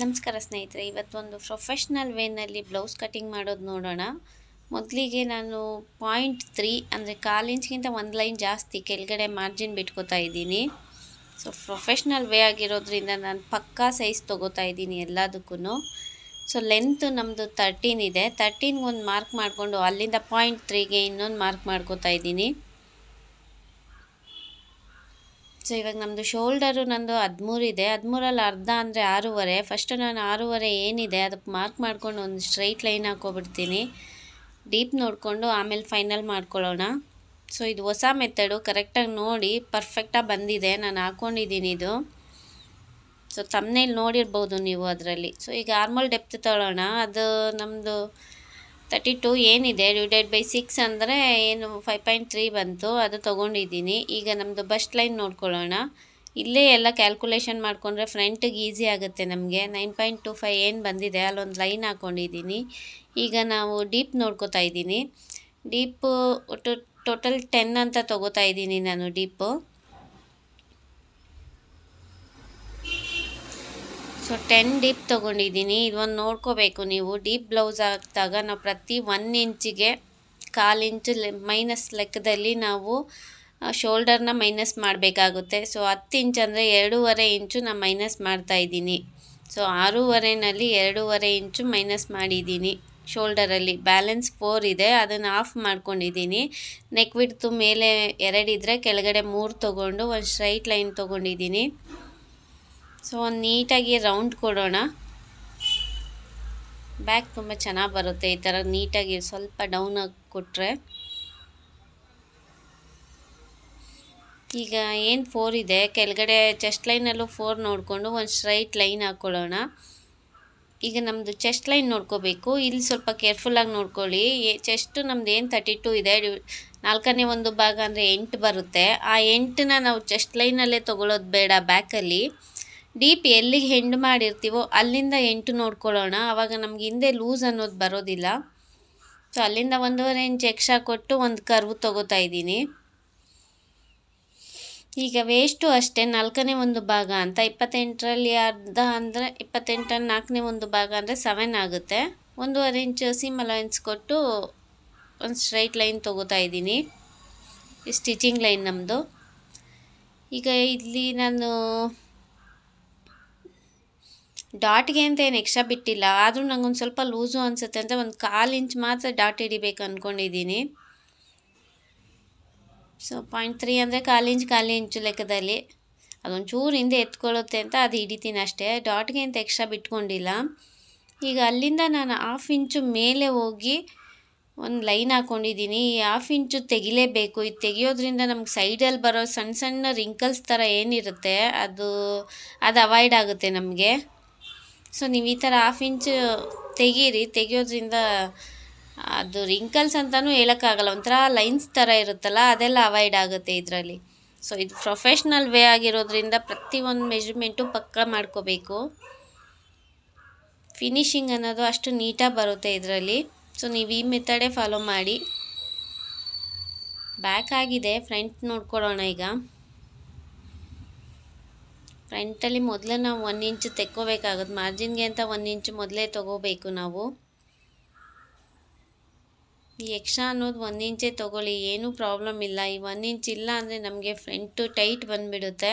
ನಮಸ್ಕಾರ ಸ್ನೇಹಿತರೆ, ಇವತ್ತೊಂದು ಪ್ರೊಫೆಷ್ನಲ್ ವೇನಲ್ಲಿ ಬ್ಲೌಸ್ ಕಟಿಂಗ್ ಮಾಡೋದು ನೋಡೋಣ. ಮೊದಲಿಗೆ ನಾನು 0.3 ಅಂದರೆ 1/4 ಇಂಚ್ಗಿಂತ ಒಂದು ಲೈನ್ ಜಾಸ್ತಿ ಕೆಳಗಡೆ ಮಾರ್ಜಿನ್ ಬಿಟ್ಕೋತಾ ಇದ್ದೀನಿ. ಸೊ ಪ್ರೊಫೆಷ್ನಲ್ ವೇ ಆಗಿರೋದ್ರಿಂದ ನಾನು ಪಕ್ಕಾ ಸೈಜ್ ತೊಗೋತಾ ಇದ್ದೀನಿ ಎಲ್ಲದಕ್ಕೂ. ಸೊ ಲೆಂತ್ ನಮ್ಮದು 13 ಇದೆ. 13 ಒಂದು ಮಾರ್ಕ್ ಮಾಡಿಕೊಂಡು ಅಲ್ಲಿಂದ 0.3ಗೆ ಇನ್ನೊಂದು ಮಾರ್ಕ್ ಮಾಡ್ಕೋತಾ ಇದ್ದೀನಿ. ಸೊ ಇವಾಗ ನಮ್ಮದು ಶೋಲ್ಡರು ನಂದು 13 ಇದೆ. 13ರಲ್ಲಿ ಅರ್ಧ ಅಂದರೆ 6.5. ಫಸ್ಟು ನಾನು 6.5 ಏನಿದೆ ಅದಕ್ಕೆ ಮಾರ್ಕ್ ಮಾಡ್ಕೊಂಡು ಒಂದು ಸ್ಟ್ರೈಟ್ ಲೈನ್ ಹಾಕ್ಕೊಬಿಡ್ತೀನಿ. ಡೀಪ್ ನೋಡಿಕೊಂಡು ಆಮೇಲೆ ಫೈನಲ್ ಮಾಡ್ಕೊಳ್ಳೋಣ. ಸೊ ಇದು ಹೊಸ ಮೆಥಡು, ಕರೆಕ್ಟಾಗಿ ನೋಡಿ ಪರ್ಫೆಕ್ಟಾಗಿ ಬಂದಿದೆ. ನಾನು ಹಾಕ್ಕೊಂಡಿದ್ದೀನಿ ಇದು. ಸೊ ತಮ್ಮನೇಲಿ ನೋಡಿರ್ಬೋದು ನೀವು ಅದರಲ್ಲಿ. ಸೊ ಈಗ ಆರ್ಮಲ್ ಡೆಪ್ತ್ ತಗೊಳ್ಳೋಣ. ಅದು ನಮ್ಮದು 32 ಏನಿದೆ /6 ಅಂದರೆ ಏನು 5.3 ಬಂತು, ಅದು ತೊಗೊಂಡಿದ್ದೀನಿ. ಈಗ ನಮ್ಮದು ಬಸ್ಟ್ ಲೈನ್ ನೋಡ್ಕೊಳ್ಳೋಣ. ಇಲ್ಲೇ ಎಲ್ಲ ಕ್ಯಾಲ್ಕುಲೇಷನ್ ಮಾಡಿಕೊಂಡ್ರೆ ಫ್ರಂಟಿಗೆ ಈಸಿ ಆಗುತ್ತೆ ನಮಗೆ. 9.25 ಏನು ಬಂದಿದೆ ಅಲ್ಲೊಂದು ಲೈನ್ ಹಾಕ್ಕೊಂಡಿದ್ದೀನಿ. ಈಗ ನಾವು ಡೀಪ್ ನೋಡ್ಕೋತಾ ಇದ್ದೀನಿ. ಡೀಪು ಟೋಟಲ್ 10 ಅಂತ ತೊಗೋತಾ ಇದ್ದೀನಿ ನಾನು ಡೀಪು. ಸೊ 10 ಡೀಪ್ ತೊಗೊಂಡಿದ್ದೀನಿ. ಇದೊಂದು ನೋಡ್ಕೋಬೇಕು ನೀವು. ಡೀಪ್ ಬ್ಲೌಸ್ ಹಾಕಿದಾಗ ನಾವು ಪ್ರತಿ 1 ಇಂಚಿಗೆ 1/4 ಇಂಚು ಮೈನಸ್ ಲೆಕ್ಕದಲ್ಲಿ ನಾವು ಶೋಲ್ಡರ್ನ ಮೈನಸ್ ಮಾಡಬೇಕಾಗುತ್ತೆ. ಸೊ 10 ಇಂಚ್ ಅಂದರೆ 2.5 ಇಂಚು ನಾನು ಮೈನಸ್ ಮಾಡ್ತಾಯಿದ್ದೀನಿ. ಸೊ 6.5ನಲ್ಲಿ 2.5 ಇಂಚು ಮೈನಸ್ ಮಾಡಿದ್ದೀನಿ ಶೋಲ್ಡರಲ್ಲಿ. ಬ್ಯಾಲೆನ್ಸ್ 4 ಇದೆ, ಅದನ್ನು ಆಫ್ ಮಾಡ್ಕೊಂಡಿದ್ದೀನಿ. ನೆಕ್ ವಿಡ್ತು ಮೇಲೆ 2 ಇದ್ದರೆ ಕೆಳಗಡೆ 3 ತೊಗೊಂಡು ಒಂದು ಸ್ಟ್ರೈಟ್ ಲೈನ್ ತೊಗೊಂಡಿದ್ದೀನಿ. ಸೊ ಒಂದು ನೀಟಾಗಿ ರೌಂಡ್ ಕೊಡೋಣ. ಬ್ಯಾಕ್ ತುಂಬ ಚೆನ್ನಾಗಿ ಬರುತ್ತೆ ಈ ಥರ ನೀಟಾಗಿ ಸ್ವಲ್ಪ ಡೌನ್ ಆಗಿ ಕೊಟ್ಟರೆ. ಈಗ ಏನು 4 ಇದೆ ಕೆಳಗಡೆ ಚೆಸ್ಟ್ ಲೈನಲ್ಲೂ 4 ನೋಡಿಕೊಂಡು ಒಂದು ಸ್ಟ್ರೈಟ್ ಲೈನ್ ಹಾಕ್ಕೊಳ್ಳೋಣ. ಈಗ ನಮ್ಮದು ಚೆಸ್ಟ್ ಲೈನ್ ನೋಡ್ಕೋಬೇಕು. ಇಲ್ಲಿ ಸ್ವಲ್ಪ ಕೇರ್ಫುಲ್ಲಾಗಿ ನೋಡ್ಕೊಳ್ಳಿ. ಚೆಸ್ಟು ನಮ್ದು ಏನು 32 ಇದೆ, 4ನೇ ಒಂದು ಭಾಗ ಅಂದರೆ 8 ಬರುತ್ತೆ. ಆ 8ನ ನಾವು ಚೆಸ್ಟ್ ಲೈನಲ್ಲೇ ತೊಗೊಳ್ಳೋದು ಬೇಡ. ಬ್ಯಾಕಲ್ಲಿ ಡೀಪ್ ಎಲ್ಲಿಗೆ ಹೆಂಡ್ ಮಾಡಿರ್ತೀವೋ ಅಲ್ಲಿಂದ 8 ನೋಡ್ಕೊಳ್ಳೋಣ. ಆವಾಗ ನಮ್ಗೆ ಹಿಂದೆ ಲೂಸ್ ಅನ್ನೋದು ಬರೋದಿಲ್ಲ. ಸೊ ಅಲ್ಲಿಂದ 1.5 ಇಂಚ್ ಎಕ್ಸ್ಟ್ರಾ ಕೊಟ್ಟು ಒಂದು ಕರ್ವ್ ತೊಗೋತಾ ಇದ್ದೀನಿ. ಈಗ ವೇಸ್ಟು ಅಷ್ಟೇ 4ನೇ ಒಂದು ಭಾಗ ಅಂತ 28ರಲ್ಲಿ ಅರ್ಧ ಅಂದರೆ 28 4ನೇ ಒಂದು ಭಾಗ ಅಂದರೆ 7 ಆಗುತ್ತೆ. 1.5 ಇಂಚ್ ಸೀಮ್ ಅಲೈನ್ಸ್ ಕೊಟ್ಟು ಒಂದು ಸ್ಟ್ರೈಟ್ ಲೈನ್ ತೊಗೋತಾ ಇದ್ದೀನಿ. ಸ್ಟಿಚಿಂಗ್ ಲೈನ್ ನಮ್ಮದು. ಈಗ ಇಲ್ಲಿ ನಾನು ಡಾಟ್ಗೆ ಅಂತ ಏನು ಎಕ್ಸ್ಟ್ರಾ ಬಿಟ್ಟಿಲ್ಲ, ಆದರೂ ನಂಗೊಂದು ಸ್ವಲ್ಪ ಲೂಸು ಅನಿಸುತ್ತೆ ಅಂತ ಒಂದು 1/4 ಇಂಚ್ ಮಾತ್ರ ಡಾಟ್ ಹಿಡಿಬೇಕು ಅಂದ್ಕೊಂಡಿದ್ದೀನಿ. ಸೊ 0.3 ಅಂದರೆ 1/4 ಇಂಚು ಲೆಕ್ಕದಲ್ಲಿ ಅದೊಂಚೂರು ಹಿಂದೆ ಎತ್ಕೊಳ್ಳುತ್ತೆ ಅಂತ ಅದು ಹಿಡಿತೀನಿ ಅಷ್ಟೇ. ಡಾಟ್ಗೆ ಅಂತ ಎಕ್ಸ್ಟ್ರಾ ಬಿಟ್ಕೊಂಡಿಲ್ಲ. ಈಗ ಅಲ್ಲಿಂದ ನಾನು 1/2 ಇಂಚು ಮೇಲೆ ಹೋಗಿ ಒಂದು ಲೈನ್ ಹಾಕ್ಕೊಂಡಿದ್ದೀನಿ. ಈ 1/2 ಇಂಚು ತೆಗಿಲೇಬೇಕು. ಇದು ತೆಗಿಯೋದ್ರಿಂದ ನಮ್ಗೆ ಸೈಡಲ್ಲಿ ಬರೋ ಸಣ್ಣ ಸಣ್ಣ ರಿಂಕಲ್ಸ್ ಥರ ಏನಿರುತ್ತೆ ಅದು ಅವಾಯ್ಡ್ ಆಗುತ್ತೆ ನಮಗೆ. ಸೊ ನೀವು ಈ ಥರ 1/2 ಇಂಚು ತೆಗಿಯೋದ್ರಿಂದ ಅದು ರಿಂಕಲ್ಸ್ ಅಂತಲೂ ಹೇಳೋಕ್ಕಾಗಲ್ಲ, ಒಂಥರ ಲೈನ್ಸ್ ಥರ ಇರುತ್ತಲ್ಲ, ಅದೆಲ್ಲ ಅವಾಯ್ಡ್ ಆಗುತ್ತೆ ಇದರಲ್ಲಿ. ಸೊ ಇದು ಪ್ರೊಫೆಷ್ನಲ್ ವೇ ಆಗಿರೋದ್ರಿಂದ ಪ್ರತಿಯೊಂದು ಮೆಜರ್ಮೆಂಟು ಪಕ್ಕ ಮಾಡ್ಕೋಬೇಕು. ಫಿನಿಶಿಂಗ್ ಅನ್ನೋದು ಅಷ್ಟು ನೀಟಾಗಿ ಬರುತ್ತೆ ಇದರಲ್ಲಿ. ಸೊ ನೀವು ಈ ಮೆಥಡೇ ಫಾಲೋ ಮಾಡಿ. ಬ್ಯಾಕ್ ಆಗಿದೆ, ಫ್ರಂಟ್ ನೋಡ್ಕೊಳ್ಳೋಣ. ಈಗ ಫ್ರಂಟಲ್ಲಿ ಮೊದಲು ನಾವು 1 ಇಂಚು ತೆಕ್ಕೋಬೇಕಾಗುತ್ತೆ. ಮಾರ್ಜಿನ್ಗೆ ಅಂತ 1 ಇಂಚು ಮೊದಲೇ ತೊಗೋಬೇಕು ನಾವು. ಈ ಎಕ್ಸ್ಟ್ರಾ ಅನ್ನೋದು 1 ಇಂಚೇ ತೊಗೊಳ್ಳಿ, ಏನೂ ಪ್ರಾಬ್ಲಮ್ ಇಲ್ಲ. ಈ 1 ಇಂಚ್ ಇಲ್ಲ ಅಂದರೆ ನಮಗೆ ಫ್ರಂಟು ಟೈಟ್ ಬಂದುಬಿಡುತ್ತೆ.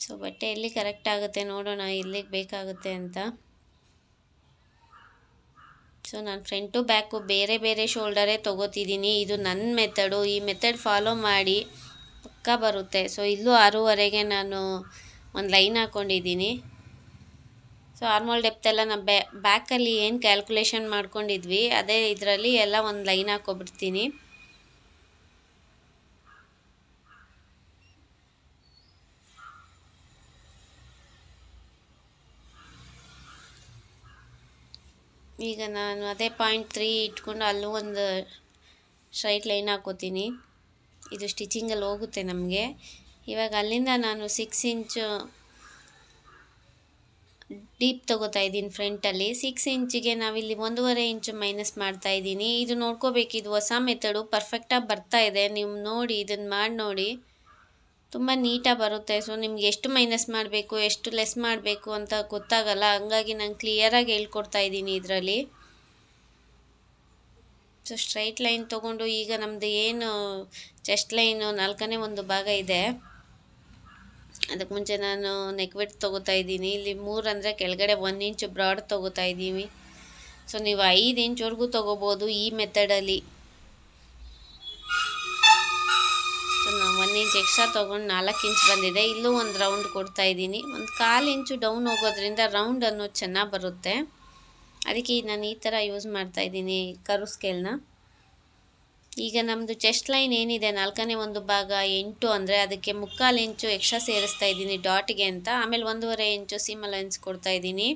ಸೊ ಬಟ್ಟೆ ಎಲ್ಲಿ ಕರೆಕ್ಟ್ ಆಗುತ್ತೆ ನೋಡೋಣ, ಎಲ್ಲಿಗೆ ಬೇಕಾಗುತ್ತೆ ಅಂತ. ಸೊ ನಾನು ಫ್ರಂಟು ಬ್ಯಾಕು ಬೇರೆ ಬೇರೆ ಶೋಲ್ಡರೇ ತೊಗೋತಿದ್ದೀನಿ. ಇದು ನನ್ನ ಮೆಥಡು. ಈ ಮೆಥಡ್ ಫಾಲೋ ಮಾಡಿ ಪಕ್ಕಾ ಬರುತ್ತೆ. ಸೊ ಇಲ್ಲೂ 6.5ಗೆ ನಾನು ಒಂದು ಲೈನ್ ಹಾಕ್ಕೊಂಡಿದ್ದೀನಿ. ಸೊ ಆರ್ಮೋಲ್ ಡೆಪ್ತ್ ಎಲ್ಲ ನಾನು ಬ್ಯಾಕಲ್ಲಿ ಏನು ಕ್ಯಾಲ್ಕುಲೇಷನ್ ಮಾಡ್ಕೊಂಡಿದ್ವಿ ಅದೇ ಇದರಲ್ಲಿ ಎಲ್ಲ ಒಂದು ಲೈನ್ ಹಾಕ್ಕೊಬಿಡ್ತೀನಿ. ಈಗ ನಾನು ಅದೇ 0.3 ಇಟ್ಕೊಂಡು ಅಲ್ಲೂ ಒಂದು ಸ್ಟ್ರೈಟ್ ಲೈನ್ ಹಾಕ್ಕೋತೀನಿ. ಇದು ಸ್ಟಿಚಿಂಗಲ್ಲಿ ಹೋಗುತ್ತೆ ನಮಗೆ. ಇವಾಗ ಅಲ್ಲಿಂದ ನಾನು 6 ಇಂಚು ಡೀಪ್ ತೊಗೋತಾ ಇದ್ದೀನಿ ಫ್ರಂಟಲ್ಲಿ. 6 ಇಂಚಿಗೆ ನಾವಿಲ್ಲಿ 1.5 ಇಂಚು ಮೈನಸ್ ಮಾಡ್ತಾಯಿದ್ದೀನಿ. ಇದು ನೋಡ್ಕೋಬೇಕು, ಇದು ಹೊಸ ಮೆಥಡು ಪರ್ಫೆಕ್ಟಾಗಿ ಬರ್ತಾಯಿದೆ. ನೀವು ನೋಡಿ, ಇದನ್ನು ಮಾಡಿ ನೋಡಿ. ತುಂಬ ನೀಟಾಗಿ ಬರುತ್ತೆ. ಸೊ ನಿಮ್ಗೆ ಎಷ್ಟು ಮೈನಸ್ ಮಾಡಬೇಕು ಎಷ್ಟು ಲೆಸ್ ಮಾಡಬೇಕು ಅಂತ ಗೊತ್ತಾಗಲ್ಲ, ಹಂಗಾಗಿ ನಾನು ಕ್ಲಿಯರಾಗಿ ಹೇಳ್ಕೊಡ್ತಾ ಇದ್ದೀನಿ ಇದರಲ್ಲಿ. ಸೊ ಸ್ಟ್ರೈಟ್ ಲೈನ್ ತೊಗೊಂಡು ಈಗ ನಮ್ಮದು ಏನು ಚೆಸ್ಟ್ ಲೈನು 4ನೇ ಒಂದು ಭಾಗ ಇದೆ, ಅದಕ್ಕೆ ಮುಂಚೆ ನಾನು ನೆಕ್ ವಿಡ್ತ್ ತೊಗೋತಾ ಇದ್ದೀನಿ. ಇಲ್ಲಿ 3 ಅಂದರೆ ಕೆಳಗಡೆ 1 ಇಂಚ್ ಬ್ರಾಡ್ ತೊಗೋತಾ ಇದ್ದೀವಿ. ಸೊ ನೀವು 5 ಇಂಚ್ವರೆಗೂ ತೊಗೋಬೋದು ಈ ಮೆಥಡಲ್ಲಿ. ಸೊ ನಾನು 1 ಇಂಚ್ ಎಕ್ಸ್ಟ್ರಾ ತೊಗೊಂಡು 4 ಇಂಚ್ ಬಂದಿದೆ. ಇಲ್ಲೂ ಒಂದು ರೌಂಡ್ ಕೊಡ್ತಾ ಇದ್ದೀನಿ. ಒಂದು 1/4 ಇಂಚು ಡೌನ್ ಹೋಗೋದ್ರಿಂದ ರೌಂಡ್ ಅನ್ನೋದು ಚೆನ್ನಾಗಿ ಬರುತ್ತೆ. ಅದಕ್ಕೆ ನಾನು ಈ ಥರ ಯೂಸ್ ಮಾಡ್ತಾ ಇದ್ದೀನಿ ಕರ್ವ್ ಸ್ಕೇಲ್ನ. ಈಗ ನಮ್ಮದು ಚೆಸ್ಟ್ ಲೈನ್ ಏನಿದೆ 4ನೇ ಒಂದು ಭಾಗ 8 ಅಂದರೆ ಅದಕ್ಕೆ 3/4 ಇಂಚು ಎಕ್ಸ್ಟ್ರಾ ಸೇರಿಸ್ತಾ ಇದ್ದೀನಿ ಡಾಟ್ಗೆ ಅಂತ. ಆಮೇಲೆ 1.5 ಇಂಚು ಸೀಮ್ ಅಲೈನ್ಸ್ ಕೊಡ್ತಾ ಇದ್ದೀನಿ.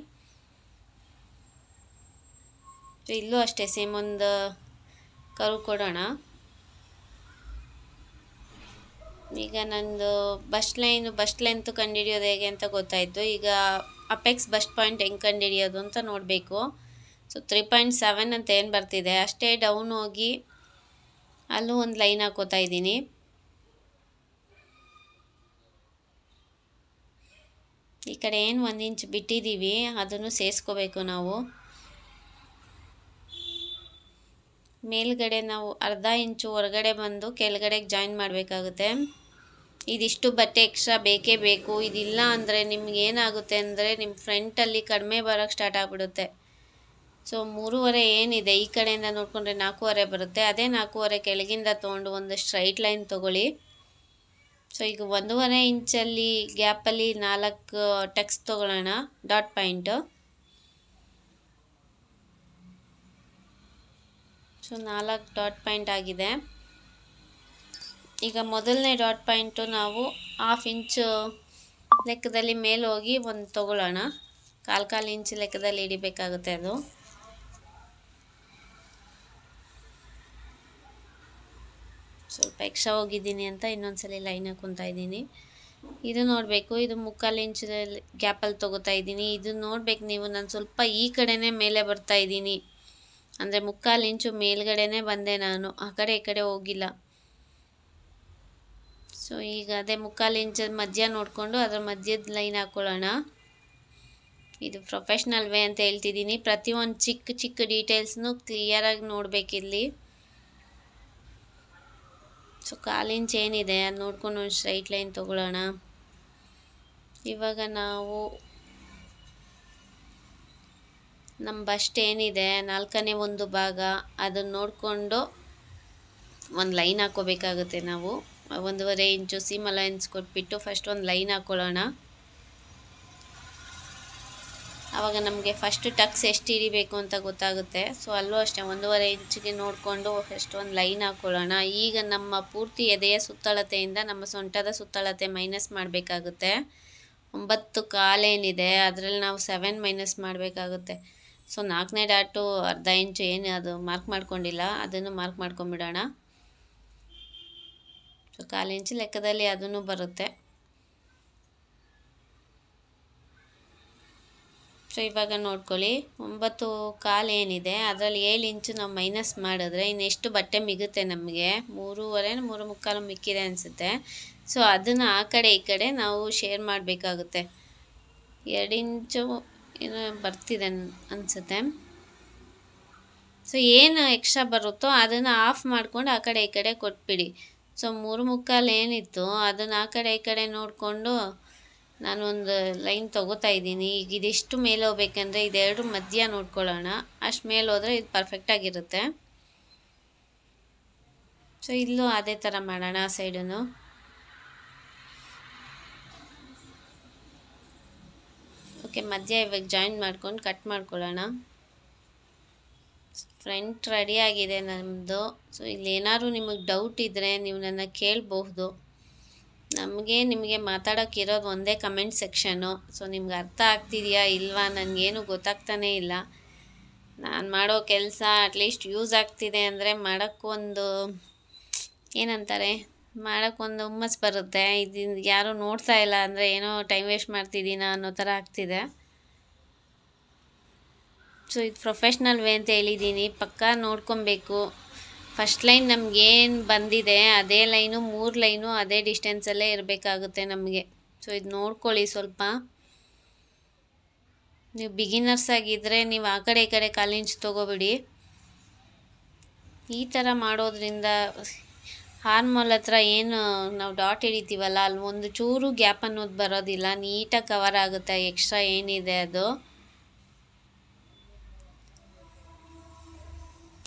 ಇಲ್ಲೂ ಅಷ್ಟೇ ಸೇಮ್ ಒಂದು ಕರ್ವ್ ಕೊಡೋಣ. ಈಗ ನಂದು ಬಸ್ಟ್ ಲೆಂತ್ ಕಂಡುಹಿಡಿಯೋದು ಹೇಗೆ ಅಂತ ಗೊತ್ತಾಯಿತು. ಈಗ ಅಪೆಕ್ಸ್ ಬಸ್ಟ್ ಪಾಯಿಂಟ್ ಹೆಂಗೆ ಕಂಡುಹಿಡಿಯೋದು ಅಂತ ನೋಡಬೇಕು. ಸೊ 3.7 ಅಂತ ಏನು ಬರ್ತಿದೆ ಅಷ್ಟೇ ಡೌನ್ ಹೋಗಿ ಅಲ್ಲೂ ಒಂದು ಲೈನ್ ಹಾಕೋತಾ ಇದ್ದೀನಿ. ಈ ಕಡೆ ಏನು 1 ಇಂಚ್ ಬಿಟ್ಟಿದ್ದೀವಿ ಅದನ್ನು ಸೇರಿಸ್ಕೋಬೇಕು ನಾವು. ಮೇಲ್ಗಡೆ ನಾವು ಅರ್ಧ ಇಂಚು ಹೊರಗಡೆ ಬಂದು ಕೆಳಗಡೆಗೆ ಜಾಯಿನ್ ಮಾಡಬೇಕಾಗುತ್ತೆ. ಇದಿಷ್ಟು ಬಟ್ಟೆ ಎಕ್ಸ್ಟ್ರಾ ಬೇಕೇ ಬೇಕು. ಇದಿಲ್ಲ ಅಂದರೆ ನಿಮ್ಗೆ ಏನಾಗುತ್ತೆ ಅಂದರೆ ನಿಮ್ಮ ಫ್ರಂಟಲ್ಲಿ ಕಡಿಮೆ ಬರೋಕ್ಕೆ ಸ್ಟಾರ್ಟ್ ಆಗಿಬಿಡುತ್ತೆ. ಸೊ 3.5 ಏನಿದೆ ಈ ಕಡೆಯಿಂದ ನೋಡಿಕೊಂಡ್ರೆ 4.5 ಬರುತ್ತೆ. ಅದೇ 4.5 ಕೆಳಗಿಂದ ತೊಗೊಂಡು ಒಂದು ಸ್ಟ್ರೈಟ್ ಲೈನ್ ತೊಗೊಳ್ಳಿ. ಸೊ ಈಗ 1.5 ಇಂಚಲ್ಲಿ ಗ್ಯಾಪಲ್ಲಿ 4 ಟಕ್ಸ್ ತೊಗೊಳ್ಳೋಣ dot point. So 4 dot point ಆಗಿದೆ. ಈಗ ಮೊದಲನೇ ಡಾಟ್ ಪಾಯಿಂಟು ನಾವು 1/2 ಇಂಚು ಲೆಕ್ಕದಲ್ಲಿ ಮೇಲೆ ಹೋಗಿ ಒಂದು ತೊಗೊಳ್ಳೋಣ. 1/4 ಇಂಚ್ ಲೆಕ್ಕದಲ್ಲಿ ಹಿಡಿಬೇಕಾಗುತ್ತೆ ಅದು. ಸ್ವಲ್ಪ ಎಕ್ಸ್ಟ್ರಾ ಹೋಗಿದ್ದೀನಿ ಅಂತ ಇನ್ನೊಂದ್ಸಲಿ ಲೈನ್ ಹಾಕ್ಕೊತಾ ಇದ್ದೀನಿ. ಇದು ನೋಡಬೇಕು, ಇದು 3/4 ಇಂಚ್ ಗ್ಯಾಪಲ್ಲಿ ತೊಗೋತಾ ಇದ್ದೀನಿ. ಇದು ನೋಡ್ಬೇಕು ನೀವು, ನಾನು ಸ್ವಲ್ಪ ಈ ಕಡೆನೇ ಮೇಲೆ ಬರ್ತಾ ಇದ್ದೀನಿ. ಅಂದರೆ 3/4 ಇಂಚು ಮೇಲ್ಗಡೆನೇ ಬಂದೆ ನಾನು, ಆ ಕಡೆ ಈ ಕಡೆ ಹೋಗಿಲ್ಲ. ಸೊ ಈಗ ಅದೇ 3/4 ಇಂಚ್ ಮಧ್ಯ ನೋಡಿಕೊಂಡು ಅದರ ಮಧ್ಯದ ಲೈನ್ ಹಾಕ್ಕೊಳ್ಳೋಣ. ಇದು ಪ್ರೊಫೆಷ್ನಲ್ ವೇ ಅಂತ ಹೇಳ್ತಿದ್ದೀನಿ. ಪ್ರತಿಯೊಂದು ಚಿಕ್ಕ ಚಿಕ್ಕ ಡೀಟೇಲ್ಸ್ನು ಕ್ಲಿಯರಾಗಿ ನೋಡಬೇಕಿಲ್ಲಿ. ಸೊ 1/4 ಇಂಚ್ ಏನಿದೆ ಅದು ನೋಡ್ಕೊಂಡು ಒಂದು ಸ್ಟ್ರೈಟ್ ಲೈನ್ ತೊಗೊಳ್ಳೋಣ. ಇವಾಗ ನಾವು ನಮ್ಮ ಬಸ್ಟ್ ಏನಿದೆ 4ನೇ ಒಂದು ಭಾಗ ಅದನ್ನು ನೋಡಿಕೊಂಡು ಒಂದು ಲೈನ್ ಹಾಕ್ಕೋಬೇಕಾಗುತ್ತೆ ನಾವು. 1.5 ಇಂಚು ಸೀಮ್ ಅಲೈನ್ಸ್ ಕೊಟ್ಬಿಟ್ಟು ಫಸ್ಟ್ ಒಂದು ಲೈನ್ ಹಾಕ್ಕೊಳ್ಳೋಣ. ಆವಾಗ ನಮಗೆ ಫಸ್ಟ್ ಟಕ್ಸ್ ಎಷ್ಟು ಹಿಡಿಬೇಕು ಅಂತ ಗೊತ್ತಾಗುತ್ತೆ. ಸೊ ಅಲ್ಲೂ ಅಷ್ಟೇ 1.5 ಇಂಚಿಗೆ ನೋಡಿಕೊಂಡು ಫಸ್ಟ್ ಒಂದು ಲೈನ್ ಹಾಕ್ಕೊಳ್ಳೋಣ. ಈಗ ನಮ್ಮ ಪೂರ್ತಿ ಎದೆಯ ಸುತ್ತಳತೆಯಿಂದ ನಮ್ಮ ಸೊಂಟದ ಸುತ್ತಳತೆ ಮೈನಸ್ ಮಾಡಬೇಕಾಗುತ್ತೆ. 9.25 ಏನಿದೆ ಅದರಲ್ಲಿ ನಾವು 7 ಮೈನಸ್ ಮಾಡಬೇಕಾಗುತ್ತೆ. ಸೊ 4ನೇ ಡಾಟು ಅರ್ಧ ಇಂಚು ಏನು ಅದು ಮಾರ್ಕ್ ಮಾಡ್ಕೊಂಡಿಲ್ಲ, ಅದನ್ನು ಮಾರ್ಕ್ ಮಾಡ್ಕೊಂಬಿಡೋಣ. ಸೊ 1/4 ಇಂಚ್ ಲೆಕ್ಕದಲ್ಲಿ ಅದನ್ನು ಬರುತ್ತೆ. ಸೊ ಇವಾಗ ನೋಡ್ಕೊಳ್ಳಿ, 9.25 ಏನಿದೆ ಅದರಲ್ಲಿ 7 ಇಂಚು ನಾವು ಮೈನಸ್ ಮಾಡಿದ್ರೆ ಇನ್ನೆಷ್ಟು ಬಟ್ಟೆ ಮಿಗುತ್ತೆ ನಮಗೆ? 3.5 3.25 ಮಿಕ್ಕಿದೆ ಅನಿಸುತ್ತೆ. ಸೊ ಅದನ್ನು ಆ ಕಡೆ ಈ ಕಡೆ ನಾವು ಶೇರ್ ಮಾಡಬೇಕಾಗುತ್ತೆ. 2 ಇಂಚು ಏನೋ ಬರ್ತಿದೆ ಅನಿಸುತ್ತೆ. ಸೊ ಏನು ಎಕ್ಸ್ಟ್ರಾ ಬರುತ್ತೋ ಅದನ್ನು ಆಫ್ ಮಾಡ್ಕೊಂಡು ಆ ಕಡೆ ಈ ಕಡೆ ಕೊಟ್ಬಿಡಿ. ಸೊ 3.25 ಏನಿತ್ತು ಅದನ್ನು ಆ ಕಡೆ ಈ ಕಡೆ ನೋಡಿಕೊಂಡು ನಾನೊಂದು ಲೈನ್ ತೊಗೋತಾ ಇದ್ದೀನಿ. ಈಗ ಇದಿಷ್ಟು ಮೇಲೆ ಹೋಗ್ಬೇಕಂದ್ರೆ ಇದೆರಡು ಮಧ್ಯ ನೋಡ್ಕೊಳ್ಳೋಣ. ಅಷ್ಟು ಮೇಲೆ ಹೋದರೆ ಇದು ಪರ್ಫೆಕ್ಟಾಗಿರುತ್ತೆ. ಸೊ ಇಲ್ಲೂ ಅದೇ ಥರ ಮಾಡೋಣ ಆ ಸೈಡನ್ನು. ಓಕೆ, ಮಧ್ಯ ಇವಾಗ ಜಾಯಿನ್ ಮಾಡ್ಕೊಂಡು ಕಟ್ ಮಾಡ್ಕೊಳ್ಳೋಣ. ಫ್ರಂಟ್ ರೆಡಿಯಾಗಿದೆ ನಮ್ಮದು. ಸೊ ಇಲ್ಲಿ ಏನಾದ್ರು ನಿಮಗೆ ಡೌಟ್ ಇದ್ದರೆ ನೀವು ನನ್ನ ಕೇಳಬಹುದು. ನಿಮಗೆ ಮಾತಾಡೋಕ್ಕಿರೋದು ಒಂದೇ ಕಮೆಂಟ್ ಸೆಕ್ಷನ್ನು. ಸೊ ನಿಮ್ಗೆ ಅರ್ಥ ಆಗ್ತಿದೆಯಾ ಇಲ್ವಾ ನನಗೇನು ಗೊತ್ತಾಗ್ತಾನೇ ಇಲ್ಲ. ನಾನು ಮಾಡೋ ಕೆಲಸ ಅಟ್ಲೀಸ್ಟ್ ಯೂಸ್ ಆಗ್ತಿದೆ ಅಂದರೆ ಮಾಡೋಕ್ಕೊಂದು ಏನಂತಾರೆ, ಮಾಡೋಕ್ಕೊಂದು ಹುಮ್ಮಸ್ ಬರುತ್ತೆ. ಇದು ಯಾರೂ ನೋಡ್ತಾ ಇಲ್ಲ ಅಂದರೆ ಏನೋ ಟೈಮ್ ವೇಸ್ಟ್ ಮಾಡ್ತಿದ್ದೀನ ಅನ್ನೋ ಥರ ಆಗ್ತಿದೆ. ಸೊ ಇದು ಪ್ರೊಫೆಷ್ನಲ್ ವೇ ಅಂತ ಹೇಳಿದ್ದೀನಿ, ಪಕ್ಕಾ ನೋಡ್ಕೊಬೇಕು. ಫಸ್ಟ್ ಲೈನ್ ನಮಗೇನು ಬಂದಿದೆ ಅದೇ ಲೈನು 3 ಲೈನು ಅದೇ ಡಿಸ್ಟೆನ್ಸಲ್ಲೇ ಇರಬೇಕಾಗುತ್ತೆ ನಮಗೆ. ಸೊ ಇದು ನೋಡ್ಕೊಳ್ಳಿ ಸ್ವಲ್ಪ. ನೀವು ಬಿಗಿನರ್ಸ್ ಆಗಿದ್ದರೆ ನೀವು ಆ ಕಡೆ ಈ ಕಡೆ 1/4 ಇಂಚ್ ತೊಗೋಬಿಡಿ. ಈ ಥರ ಮಾಡೋದ್ರಿಂದ ಹಾರ್ಮೋಲ್ ಹತ್ರ ಏನು ನಾವು ಡಾಟ್ ಹಿಡಿತೀವಲ್ಲ ಅಲ್ಲಿ ಒಂದು ಚೂರು ಗ್ಯಾಪ್ ಅನ್ನೋದು ಬರೋದಿಲ್ಲ, ನೀಟಾಗಿ ಕವರ್ ಆಗುತ್ತೆ ಎಕ್ಸ್ಟ್ರಾ ಏನಿದೆ ಅದು.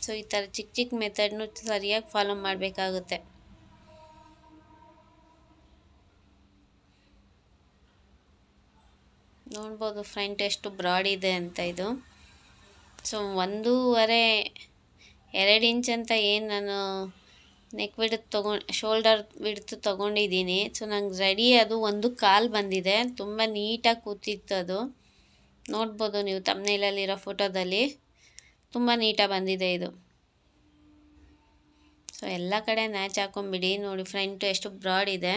ಸೊ ಈ ಥರ ಚಿಕ್ಕ ಚಿಕ್ಕ ಮೆಥಡ್ನು ಸರಿಯಾಗಿ ಫಾಲೋ ಮಾಡಬೇಕಾಗುತ್ತೆ. ನೋಡ್ಬೋದು ಫ್ರಂಟ್ ಎಷ್ಟು ಬ್ರಾಡ್ ಇದೆ ಅಂತ ಇದು. ಸೊ 1.5-2 ಇಂಚ್ ಅಂತ ಏನು ನಾನು ನೆಕ್ ವಿಡ್ತ್ ಶೋಲ್ಡರ್ ವಿಡ್ತ್ ತೊಗೊಂಡಿದ್ದೀನಿ. ಸೊ ನಂಗೆ ರೆಡಿ ಅದು 1.25 ಬಂದಿದೆ. ತುಂಬ ನೀಟಾಗಿ ಕೂತಿತ್ತು ಅದು. ನೋಡ್ಬೋದು ನೀವು ತಮ್ನೇಲಲ್ಲಿರೋ ಫೋಟೋದಲ್ಲಿ ತುಂಬ ನೀಟಾಗಿ ಬಂದಿದೆ ಇದು. ಸೊ ಎಲ್ಲ ಕಡೆ ಮ್ಯಾಚ್ ಹಾಕೊಂಬಿಡಿ. ನೋಡಿ ಫ್ರಂಟು ಎಷ್ಟು ಬ್ರಾಡ್ ಇದೆ.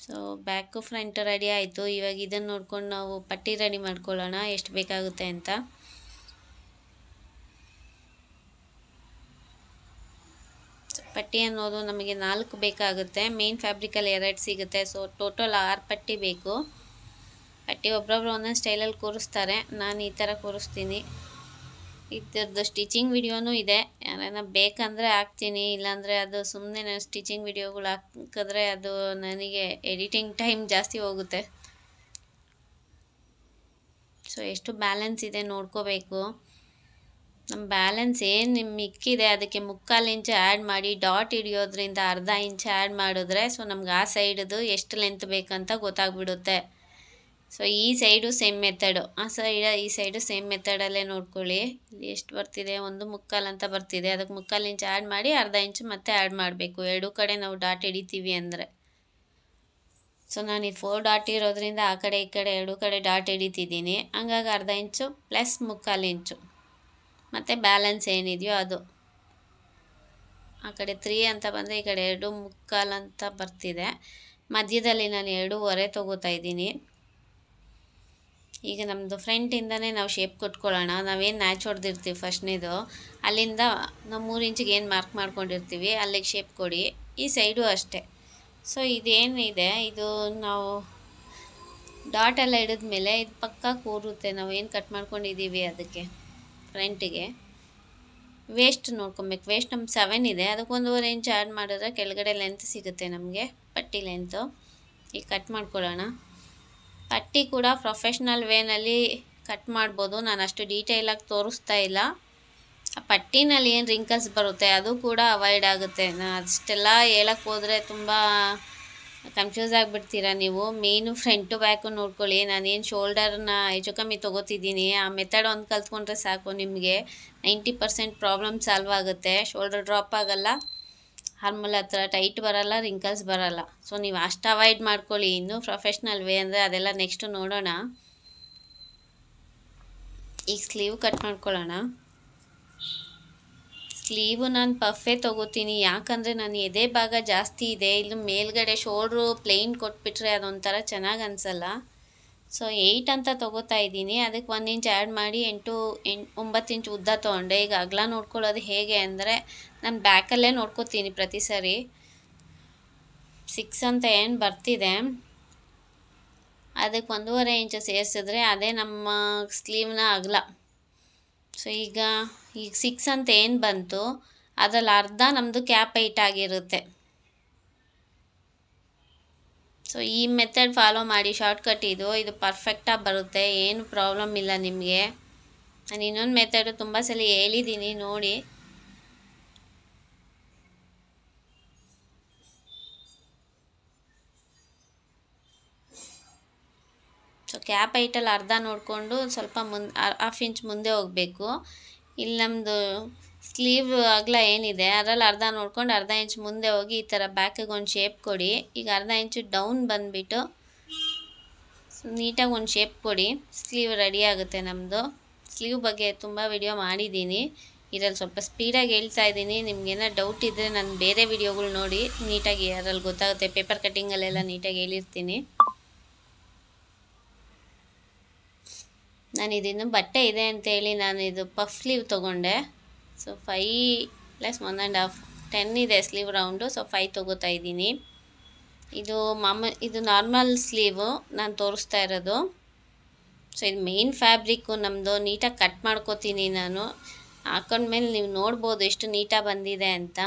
ಸೊ ಬ್ಯಾಕು ಫ್ರಂಟ್ ರೆಡಿ ಆಯಿತು. ಇವಾಗ ಇದನ್ನು ನೋಡ್ಕೊಂಡು ನಾವು ಪಟ್ಟಿ ರೆಡಿ ಮಾಡ್ಕೊಳ್ಳೋಣ ಎಷ್ಟು ಬೇಕಾಗುತ್ತೆ ಅಂತ. ಪಟ್ಟಿ ಅನ್ನೋದು ನಮಗೆ 4 ಬೇಕಾಗುತ್ತೆ. ಮೇನ್ ಫ್ಯಾಬ್ರಿಕಲ್ಲಿ 2 ಸಿಗುತ್ತೆ. ಸೊ ಟೋಟಲ್ 6 ಪಟ್ಟಿ ಬೇಕು. ಪಟ್ಟಿ ಒಬ್ಬೊಬ್ರು ಒಂದೊಂದು ಸ್ಟೈಲಲ್ಲಿ ಕೂರಿಸ್ತಾರೆ, ನಾನು ಈ ಥರ ಕೂರಿಸ್ತೀನಿ. ಇದ್ರದ್ದು ಸ್ಟಿಚಿಂಗ್ ವಿಡಿಯೋನೂ ಇದೆ, ಯಾರನ್ನ ಬೇಕಂದರೆ ಹಾಕ್ತೀನಿ. ಇಲ್ಲಾಂದರೆ ಅದು ಸುಮ್ಮನೆ ನಾನು ಸ್ಟಿಚಿಂಗ್ ವಿಡಿಯೋಗಳು ಹಾಕಿದ್ರೆ ಅದು ನನಗೆ ಎಡಿಟಿಂಗ್ ಟೈಮ್ ಜಾಸ್ತಿ ಹೋಗುತ್ತೆ. ಸೊ ಎಷ್ಟು ಬ್ಯಾಲೆನ್ಸ್ ಇದೆ ನೋಡ್ಕೋಬೇಕು. ನಮ್ಮ ಬ್ಯಾಲೆನ್ಸ್ ಏನು ನಿಮ್ಮ ಮಿಕ್ಕಿದೆ ಅದಕ್ಕೆ 3/4 ಇಂಚ್ ಆ್ಯಡ್ ಮಾಡಿ ಡಾಟ್ ಹಿಡಿಯೋದ್ರಿಂದ 1/2 ಇಂಚ್ ಆ್ಯಡ್ ಮಾಡಿದ್ರೆ ಸೊ ನಮ್ಗೆ ಆ ಸೈಡ್ದು ಎಷ್ಟು ಲೆಂತ್ ಬೇಕಂತ ಗೊತ್ತಾಗ್ಬಿಡುತ್ತೆ. ಸೊ ಈ ಸೈಡು ಸೇಮ್ ಮೆಥಡು, ಈ ಸೈಡು ಸೇಮ್ ಮೆಥಡಲ್ಲೇ ನೋಡ್ಕೊಳ್ಳಿ. ಇಲ್ಲಿ ಎಷ್ಟು ಬರ್ತಿದೆ 1.25 ಅಂತ ಬರ್ತಿದೆ. ಅದಕ್ಕೆ 3/4 ಇಂಚ್ ಆ್ಯಡ್ ಮಾಡಿ 1/2 ಇಂಚ್ ಮತ್ತೆ ಆ್ಯಡ್ ಮಾಡಬೇಕು. 2 ಕಡೆ ನಾವು ಡಾಟ್ ಹಿಡಿತೀವಿ ಅಂದರೆ. ಸೊ ನಾನು ಇದು 4 ಡಾಟ್ ಇರೋದ್ರಿಂದ ಆ ಕಡೆ ಈ ಕಡೆ 2 ಕಡೆ ಡಾಟ್ ಹಿಡಿತಿದ್ದೀನಿ. ಹಂಗಾಗಿ 1/2 ಇಂಚು ಪ್ಲಸ್ 3/4 ಇಂಚು ಮತ್ತು ಬ್ಯಾಲೆನ್ಸ್ ಏನಿದೆಯೋ ಅದು. ಆ ಕಡೆ 3 ಅಂತ ಬಂದರೆ ಈ ಕಡೆ 2.25 ಅಂತ ಬರ್ತಿದೆ. ಮಧ್ಯದಲ್ಲಿ ನಾನು 2.25 ತೊಗೋತಾ ಇದ್ದೀನಿ. ಈಗ ನಮ್ಮದು ಫ್ರಂಟಿಂದನೇ ನಾವು ಶೇಪ್ ಕೊಟ್ಕೊಳ್ಳೋಣ. ನಾವೇನು ನ್ಯಾಚ್ ಹೊಡೆದಿರ್ತೀವಿ ಫಸ್ಟ್ನೇದು ಅಲ್ಲಿಂದ ನಾವು 3 ಇಂಚಿಗೆ ಏನು ಮಾರ್ಕ್ ಮಾಡ್ಕೊಂಡಿರ್ತೀವಿ ಅಲ್ಲಿಗೆ ಶೇಪ್ ಕೊಡಿ. ಈ ಸೈಡು ಅಷ್ಟೇ. ಸೊ ಇದೇನಿದೆ ಇದು ನಾವು ಡಾಟೆಲ್ಲ ಹಿಡಿದ್ಮೇಲೆ ಇದು ಪಕ್ಕ ಕೂರುತ್ತೆ. ನಾವು ಏನು ಕಟ್ ಮಾಡ್ಕೊಂಡಿದ್ದೀವಿ ಅದಕ್ಕೆ ಫ್ರಂಟಿಗೆ. ವೇಸ್ಟ್ ನೋಡ್ಕೊಬೇಕು. ವೇಸ್ಟ್ ನಮ್ಗೆ 7 ಇದೆ, ಅದಕ್ಕೆ 1.5 ಇಂಚ್ ಆ್ಯಡ್ ಮಾಡಿದ್ರೆ ಕೆಳಗಡೆ ಲೆಂತ್ ಸಿಗುತ್ತೆ ನಮಗೆ, ಪಟ್ಟಿ ಲೆಂತು. ಈಗ ಕಟ್ ಮಾಡ್ಕೊಳ್ಳೋಣ. ಪಟ್ಟಿ ಕೂಡ ಪ್ರೊಫೆಷ್ನಲ್ ವೇನಲ್ಲಿ ಕಟ್ ಮಾಡ್ಬೋದು. ನಾನು ಅಷ್ಟು ಡೀಟೇಲಾಗಿ ತೋರಿಸ್ತಾ ಇಲ್ಲ. ಆ ಪಟ್ಟಿನಲ್ಲಿ ಏನು ರಿಂಕಲ್ಸ್ ಬರುತ್ತೆ ಅದು ಕೂಡ ಅವಾಯ್ಡ್ ಆಗುತ್ತೆ. ನಾನು ಅಷ್ಟೆಲ್ಲ ಹೇಳಕ್ಕೆ ಹೋದರೆ ತುಂಬ ಕನ್ಫ್ಯೂಸ್ ಆಗಿಬಿಡ್ತೀರ ನೀವು. ಮೇನು ಫ್ರಂಟು ಬ್ಯಾಕು ನೋಡ್ಕೊಳ್ಳಿ. ನಾನೇನು ಶೋಲ್ಡರ್ನ ಹೆಚ್ಚು ಕಮ್ಮಿ ತೊಗೋತಿದ್ದೀನಿ, ಆ ಮೆಥಡ್ ಒಂದು ಕಲ್ತ್ಕೊಂಡ್ರೆ ಸಾಕು ನಿಮಗೆ 90% ಪ್ರಾಬ್ಲಮ್ ಸಾಲ್ವ್ ಆಗುತ್ತೆ. ಶೋಲ್ಡರ್ ಡ್ರಾಪ್ ಆಗೋಲ್ಲ, ಹಾರ್ಮೋಲ್ ಹತ್ರ ಟೈಟ್ ಬರೋಲ್ಲ, ರಿಂಕಲ್ಸ್ ಬರೋಲ್ಲ. ಸೊ ನೀವು ಅಷ್ಟು ಅವಾಯ್ಡ್ ಮಾಡ್ಕೊಳ್ಳಿ. ಇನ್ನೂ ಪ್ರೊಫೆಷ್ನಲ್ ವೇ ಅಂದರೆ ಅದೆಲ್ಲ ನೆಕ್ಸ್ಟ್ ನೋಡೋಣ. ಈಗ ಸ್ಲೀವ್ ಕಟ್ ಮಾಡ್ಕೊಳ್ಳೋಣ. ಸ್ಲೀವು ನಾನು ಪಫೇ ತೊಗೋತೀನಿ, ಯಾಕಂದರೆ ನಾನು ಎದೆ ಭಾಗ ಜಾಸ್ತಿ ಇದೆ. ಇಲ್ಲಿ ಮೇಲ್ಗಡೆ ಶೋಲ್ಡ್ರು ಪ್ಲೇನ್ ಕೊಟ್ಬಿಟ್ರೆ ಅದೊಂಥರ ಚೆನ್ನಾಗಿ ಅನಿಸಲ್ಲ. ಸೊ 8 ಅಂತ ತೊಗೋತಾ ಇದ್ದೀನಿ. ಅದಕ್ಕೆ 1 ಇಂಚ್ ಆ್ಯಡ್ ಮಾಡಿ 9 ಇಂಚ್ ಉದ್ದ ತೊಗೊಂಡೆ. ಈಗ ಅಗಲ ನೋಡ್ಕೊಳ್ಳೋದು ಹೇಗೆ ಅಂದರೆ ನಾನು ಬ್ಯಾಕಲ್ಲೇ ನೋಡ್ಕೋತೀನಿ ಪ್ರತಿ ಸರಿ. 6 ಅಂತ ಏನು ಬರ್ತಿದೆ ಅದಕ್ಕೆ 1.5 ಇಂಚು ಸೇರಿಸಿದ್ರೆ ಅದೇ ನಮ್ಮ ಸ್ಲೀವ್ನ ಅಗಲ. ಸೊ ಈಗ 6 ಅಂತ ಏನು ಬಂತು ಅದರಲ್ಲಿ ಅರ್ಧ ನಮ್ಮದು ಕ್ಯಾಪ್ ಹೈಟ್ ಆಗಿರುತ್ತೆ. ಸೊ ಈ ಮೆಥಡ್ ಫಾಲೋ ಮಾಡಿ, ಶಾರ್ಟ್ಕಟ್ ಇದು ಪರ್ಫೆಕ್ಟಾಗಿ ಬರುತ್ತೆ, ಏನು ಪ್ರಾಬ್ಲಮ್ ಇಲ್ಲ ನಿಮಗೆ. ನಾನು ಇನ್ನೊಂದು ಮೆಥಡು ತುಂಬ ಸಲ ಹೇಳಿದ್ದೀನಿ ನೋಡಿ. ಸೊ ಕ್ಯಾಪ್ ಹೈಟಲ್ಲಿ ಅರ್ಧ ನೋಡಿಕೊಂಡು ಸ್ವಲ್ಪ ½ ಇಂಚ್ ಮುಂದೆ ಹೋಗಬೇಕು. ಇಲ್ಲಿ ನಮ್ಮದು ಸ್ಲೀವ್ ಅಗಲ ಏನಿದೆ ಅದರಲ್ಲಿ ಅರ್ಧ ನೋಡ್ಕೊಂಡು ½ ಇಂಚ್ ಮುಂದೆ ಹೋಗಿ ಈ ಥರ ಬ್ಯಾಕಿಗೆ ಒಂದು ಶೇಪ್ ಕೊಡಿ. ಈಗ ½ ಇಂಚು ಡೌನ್ ಬಂದುಬಿಟ್ಟು ನೀಟಾಗಿ ಒಂದು ಶೇಪ್ ಕೊಡಿ. ಸ್ಲೀವ್ ರೆಡಿ ಆಗುತ್ತೆ ನಮ್ಮದು. ಸ್ಲೀವ್ ಬಗ್ಗೆ ತುಂಬ ವಿಡಿಯೋ ಮಾಡಿದ್ದೀನಿ, ಇದರಲ್ಲಿ ಸ್ವಲ್ಪ ಸ್ಪೀಡಾಗಿ ಹೇಳ್ತಾ ಇದ್ದೀನಿ. ನಿಮ್ಗೇನೋ ಡೌಟ್ ಇದ್ದರೆ ನಾನು ಬೇರೆ ವಿಡಿಯೋಗಳು ನೋಡಿ, ನೀಟಾಗಿ ಅದರಲ್ಲಿ ಗೊತ್ತಾಗುತ್ತೆ. ಪೇಪರ್ ಕಟ್ಟಿಂಗಲ್ಲೆಲ್ಲ ನೀಟಾಗಿ ಹೇಳಿರ್ತೀನಿ. ನಾನು ಇದಿನ್ನು ಬಟ್ಟೆ ಇದೆ ಅಂತೇಳಿ ನಾನು ಇದು ಪಫ್ ಸ್ಲೀವ್ ತೊಗೊಂಡೆ. ಸೊ 5 + 1.5 10 ಇದೆ ಸ್ಲೀವ್ ರೌಂಡು. ಸೊ 5 ತೊಗೋತಾ ಇದ್ದೀನಿ. ಇದು ನಾರ್ಮಲ್ ಸ್ಲೀವು ನಾನು ತೋರಿಸ್ತಾ ಇರೋದು. ಸೊ ಇದು ಮೇನ್ ಫ್ಯಾಬ್ರಿಕ್ಕು ನಮ್ಮದು. ನೀಟಾಗಿ ಕಟ್ ಮಾಡ್ಕೋತೀನಿ ನಾನು. ಹಾಕೊಂಡ್ಮೇಲೆ ನೀವು ನೋಡ್ಬೋದು ಎಷ್ಟು ನೀಟಾಗಿ ಬಂದಿದೆ ಅಂತ.